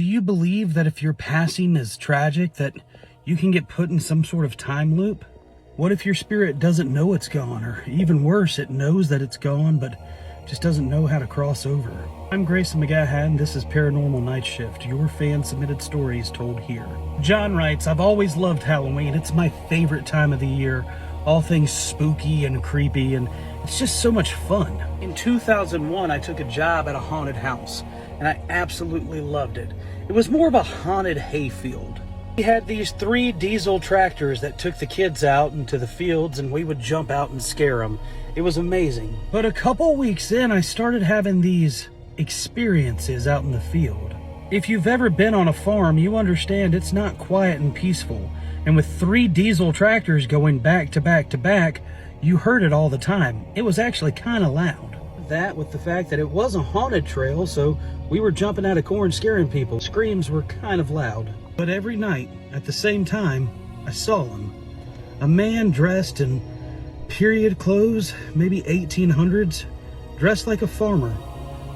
Do you believe that if your passing is tragic, that you can get put in some sort of time loop? What if your spirit doesn't know it's gone, or even worse, it knows that it's gone, but just doesn't know how to cross over? I'm Graeson McGaha, and this is Paranormal Nightshift, your fan-submitted stories told here. John writes, I've always loved Halloween. It's my favorite time of the year. All things spooky and creepy, and it's just so much fun. In 2001, I took a job at a haunted house, and I absolutely loved it. It was more of a haunted hayfield. We had these 3 diesel tractors that took the kids out into the fields, and we would jump out and scare them. It was amazing. But a couple weeks in, I started having these experiences out in the field. If you've ever been on a farm, you understand it's not quiet and peaceful. And with 3 diesel tractors going back to back to back, you heard it all the time. It was actually kind of loud. That with the fact that it was a haunted trail, so we were jumping out of corn scaring people. Screams were kind of loud. But every night, at the same time, I saw him. A man dressed in period clothes, maybe 1800s, dressed like a farmer.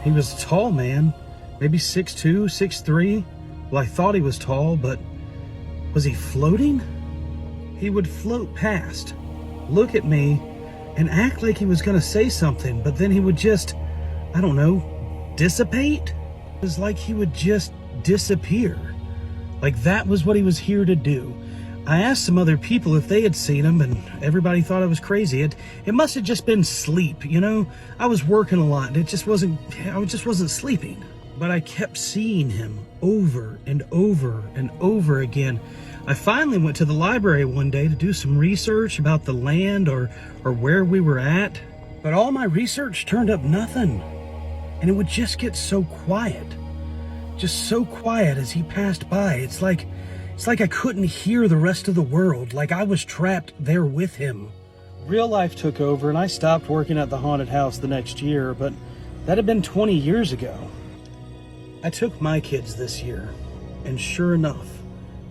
He was a tall man, maybe 6'2", 6'3". Well, I thought he was tall, but was he floating? He would float past, look at me, and act like he was going to say something, but then he would just, I don't know, dissipate? It was like he would just disappear. Like that was what he was here to do. I asked some other people if they had seen him, and everybody thought I was crazy. It must have just been sleep, you know? I was working a lot, and I just wasn't sleeping. But I kept seeing him over and over and over again. I finally went to the library one day to do some research about the land or where we were at. But all my research turned up nothing. And it would just get so quiet. Just so quiet as he passed by. It's like I couldn't hear the rest of the world, like I was trapped there with him. Real life took over, and I stopped working at the haunted house the next year, but that had been 20 years ago. I took my kids this year, and sure enough,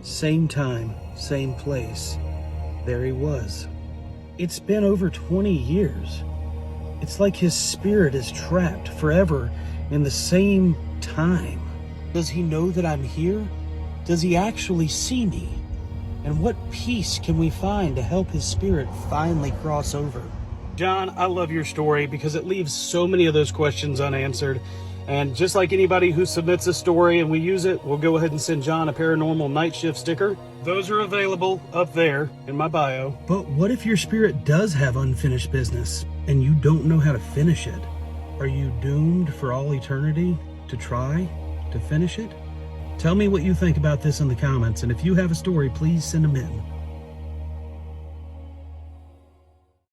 same time, same place, there he was. It's been over 20 years. It's like his spirit is trapped forever in the same time. Does he know that I'm here? Does he actually see me? And what peace can we find to help his spirit finally cross over? John, I love your story because it leaves so many of those questions unanswered. And just like anybody who submits a story and we use it, we'll go ahead and send John a Paranormal Nightshift sticker. Those are available up there in my bio. But what if your spirit does have unfinished business and you don't know how to finish it? Are you doomed for all eternity to try to finish it? Tell me what you think about this in the comments, and if you have a story, please send them in.